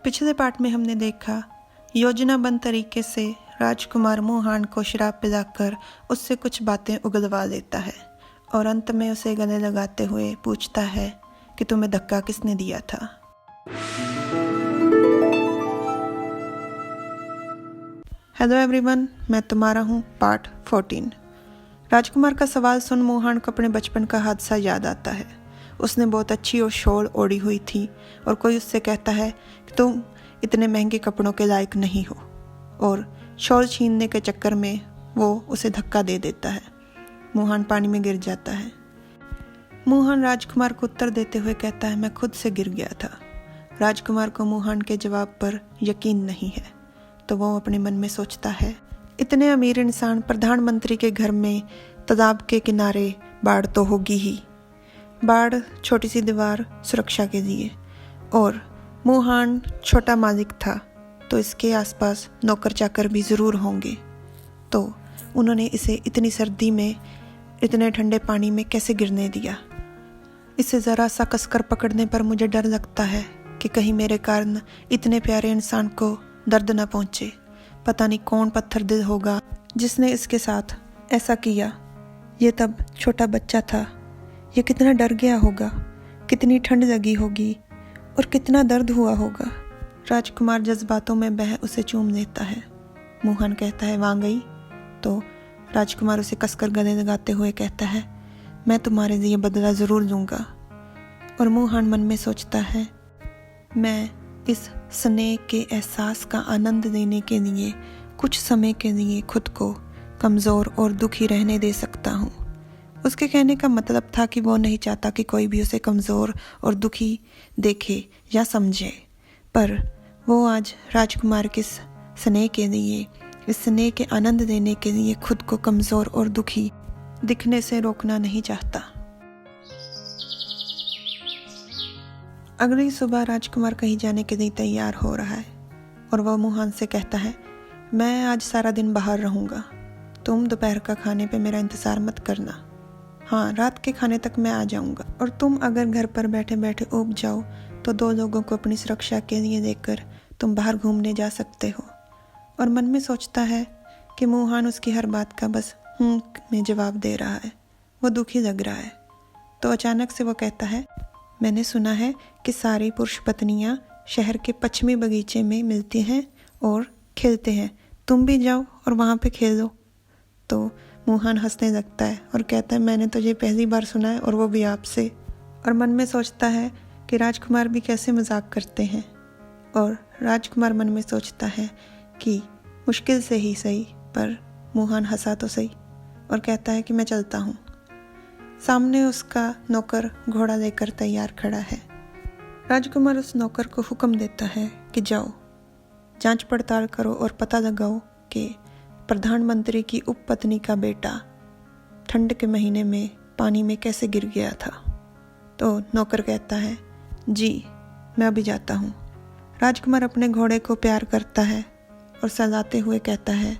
पिछले पार्ट में हमने देखा योजनाबद्ध तरीके से राजकुमार मोहान को शराब पिलाकर उससे कुछ बातें उगलवा लेता है और अंत में उसे गले लगाते हुए पूछता है कि तुम्हें धक्का किसने दिया था। हेलो एवरीवन, मैं तुम्हारा हूँ पार्ट 14। राजकुमार का सवाल सुन मोहन को अपने बचपन का हादसा याद आता है। उसने बहुत अच्छी और शॉल ओढ़ी हुई थी और कोई उससे कहता है कि तुम इतने महंगे कपड़ों के लायक नहीं हो, और शॉल छीनने के चक्कर में वो उसे धक्का दे देता है। मोहन पानी में गिर जाता है। मोहन राजकुमार को उत्तर देते हुए कहता है, मैं खुद से गिर गया था। राजकुमार को मोहन के जवाब पर यकीन नहीं है, तो वो अपने मन में सोचता है, इतने अमीर इंसान प्रधानमंत्री के घर में तालाब के किनारे बाड़ तो होगी ही। बाड़ छोटी सी दीवार सुरक्षा के लिए, और मोहन छोटा मालिक था तो इसके आसपास नौकर चाकर भी ज़रूर होंगे। तो उन्होंने इसे इतनी सर्दी में इतने ठंडे पानी में कैसे गिरने दिया। इसे ज़रा सा कसकर पकड़ने पर मुझे डर लगता है कि कहीं मेरे कारण इतने प्यारे इंसान को दर्द न पहुँचे। पता नहीं कौन पत्थर दिल होगा जिसने इसके साथ ऐसा किया। ये तब छोटा बच्चा था, ये कितना डर गया होगा, कितनी ठंड लगी होगी और कितना दर्द हुआ होगा। राजकुमार जज्बातों में बह उसे चूम लेता है। मोहन कहता है, वहाँ गई? तो राजकुमार उसे कसकर गले लगाते हुए कहता है, मैं तुम्हारे लिए बदला ज़रूर लूँगा। और मोहन मन में सोचता है, मैं इस स्नेह के एहसास का आनंद लेने के लिए कुछ समय के लिए खुद को कमज़ोर और दुखी रहने दे सकता हूँ। उसके कहने का मतलब था कि वो नहीं चाहता कि कोई भी उसे कमज़ोर और दुखी देखे या समझे, पर वो आज राजकुमार के स्नेह के लिए, इस स्नेह के आनंद लेने के लिए खुद को कमज़ोर और दुखी दिखने से रोकना नहीं चाहता। अगली सुबह राजकुमार कहीं जाने के लिए तैयार हो रहा है और वह मोहन से कहता है, मैं आज सारा दिन बाहर रहूँगा, तुम दोपहर का खाने पे मेरा इंतज़ार मत करना। हाँ, रात के खाने तक मैं आ जाऊँगा, और तुम अगर घर पर बैठे बैठे ऊब जाओ तो 2 लोगों को अपनी सुरक्षा के लिए लेकर तुम बाहर घूमने जा सकते हो। और मन में सोचता है कि मोहन उसकी हर बात का बस में जवाब दे रहा है। वो दुखी लग रहा है। तो अचानक से वो कहता है, मैंने सुना है कि सारी पुरुष पत्नियां शहर के पश्चिमी बगीचे में मिलती हैं और खेलते हैं, तुम भी जाओ और वहाँ पे खेलो। तो मोहन हंसने लगता है और कहता है, मैंने तो ये पहली बार सुना है, और वो भी आपसे। और मन में सोचता है कि राजकुमार भी कैसे मजाक करते हैं। और राजकुमार मन में सोचता है कि मुश्किल से ही सही, पर मोहन हंसा तो सही, और कहता है कि मैं चलता हूँ। सामने उसका नौकर घोड़ा लेकर तैयार खड़ा है। राजकुमार उस नौकर को हुक्म देता है कि जाओ, जांच पड़ताल करो और पता लगाओ कि प्रधानमंत्री की उपपत्नी का बेटा ठंड के महीने में पानी में कैसे गिर गया था। तो नौकर कहता है, जी मैं अभी जाता हूँ। राजकुमार अपने घोड़े को प्यार करता है और सहलाते हुए कहता है,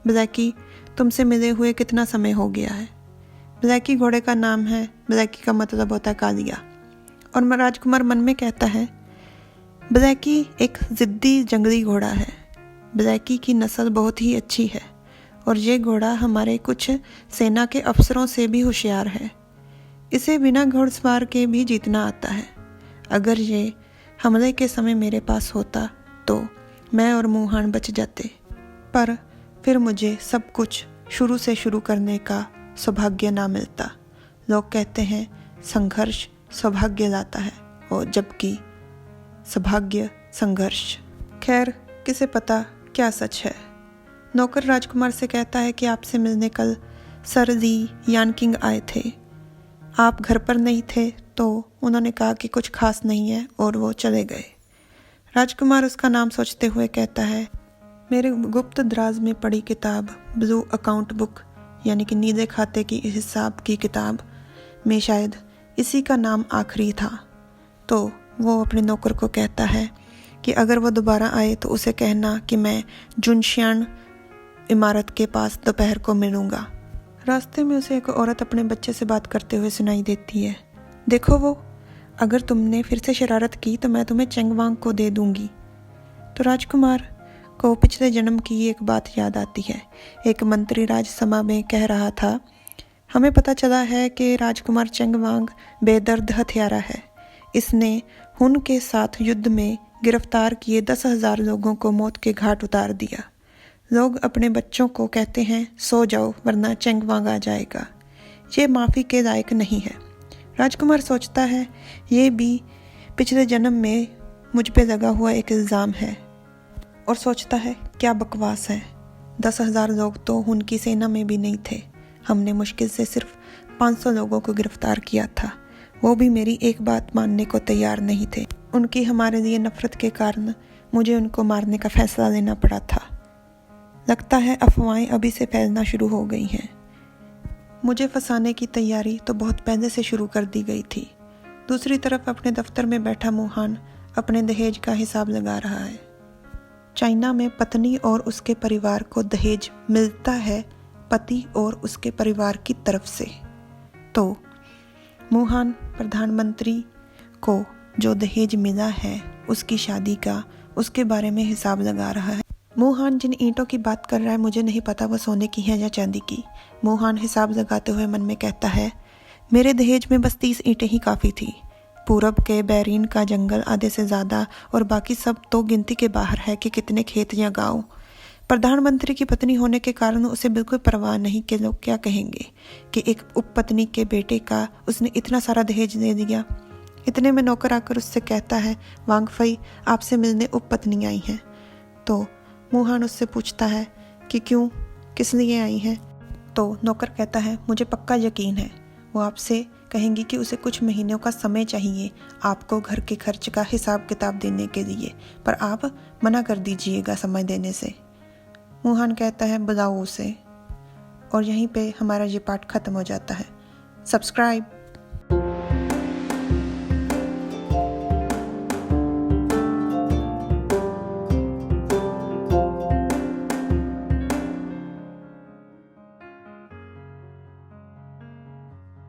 ब्लैकी तुमसे मिले हुए कितना समय हो गया है। ब्लैकी घोड़े का नाम है, ब्लैकी का मतलब होता है कालिया। और राजकुमार मन में कहता है, ब्लैकी एक ज़िद्दी जंगली घोड़ा है। ब्लैकी की नस्ल बहुत ही अच्छी है और ये घोड़ा हमारे कुछ सेना के अफसरों से भी होशियार है। इसे बिना घोड़सवार के भी जीतना आता है। अगर ये हमले के समय मेरे पास होता तो मैं और मोहन बच जाते, पर फिर मुझे सब कुछ शुरू से शुरू करने का सौभाग्य ना मिलता। लोग कहते हैं संघर्ष सौभाग्य लाता है, और जबकि सौभाग्य संघर्ष। खैर, किसे पता क्या सच है। नौकर राजकुमार से कहता है कि आपसे मिलने कल सर ली यानकिंग आए थे, आप घर पर नहीं थे, तो उन्होंने कहा कि कुछ खास नहीं है, और वो चले गए। राजकुमार उसका नाम सोचते हुए कहता है, मेरे गुप्त दराज में पड़ी किताब ब्लू अकाउंट बुक, यानी कि नीले खाते की हिसाब की किताब में शायद इसी का नाम आखिरी था। तो वो अपने नौकर को कहता है कि अगर वो दोबारा आए तो उसे कहना कि मैं जुनशियान इमारत के पास दोपहर को मिलूँगा। रास्ते में उसे एक औरत अपने बच्चे से बात करते हुए सुनाई देती है, देखो वो, अगर तुमने फिर से शरारत की तो मैं तुम्हें चेंगवांग को दे दूंगी। तो राजकुमार को पिछले जन्म की एक बात याद आती है। एक मंत्री राजसभा में कह रहा था, हमें पता चला है कि राजकुमार चेंगवांग बेदर्द हत्यारा है। इसने हुन के साथ युद्ध में गिरफ्तार किए 10,000 लोगों को मौत के घाट उतार दिया। लोग अपने बच्चों को कहते हैं सो जाओ वरना चेंगवांग आ जाएगा। ये माफ़ी के लायक नहीं है। राजकुमार सोचता है ये भी पिछले जन्म में मुझ पे लगा हुआ एक इल्ज़ाम है और सोचता है क्या बकवास है। 10,000 लोग तो उनकी सेना में भी नहीं थे। हमने मुश्किल से सिर्फ 500 लोगों को गिरफ्तार किया था। वो भी मेरी एक बात मानने को तैयार नहीं थे। उनकी हमारे लिए नफरत के कारण मुझे उनको मारने का फैसला लेना पड़ा था। लगता है अफवाहें अभी से फैलना शुरू हो गई हैं। मुझे फंसाने की तैयारी तो बहुत पहले से शुरू कर दी गई थी। दूसरी तरफ अपने दफ्तर में बैठा मोहन अपने दहेज का हिसाब लगा रहा है। चाइना में पत्नी और उसके परिवार को दहेज मिलता है पति और उसके परिवार की तरफ से। तो मोहन प्रधानमंत्री को जो दहेज मिला है उसकी शादी का, उसके बारे में हिसाब लगा रहा है। मोहन जिन ईंटों की बात कर रहा है मुझे नहीं पता वो सोने की है या चांदी की। मोहन हिसाब लगाते हुए मन में कहता है, मेरे दहेज में बस 30 ईंटें ही काफ़ी थी। पूरब के बैरीन का जंगल आधे से ज़्यादा और बाकी सब तो गिनती के बाहर है कि कितने खेत या गाँव। प्रधानमंत्री की पत्नी होने के कारण उसे बिल्कुल परवाह नहीं कि लोग क्या कहेंगे कि एक उपपत्नी के बेटे का उसने इतना सारा दहेज दे दिया। इतने में नौकर आकर उससे कहता है, वांगफई आपसे मिलने उपपत्नी आई हैं। तो मोहन उससे पूछता है कि क्यों, किस लिए आई हैं? तो नौकर कहता है, मुझे पक्का यकीन है वो आपसे कहेंगी कि उसे कुछ महीनों का समय चाहिए आपको घर के खर्च का हिसाब किताब देने के लिए, पर आप मना कर दीजिएगा समय देने से। मोहन कहता है, बुलाओ उसे। और यहीं पे हमारा ये पार्ट ख़त्म हो जाता है। सब्सक्राइब।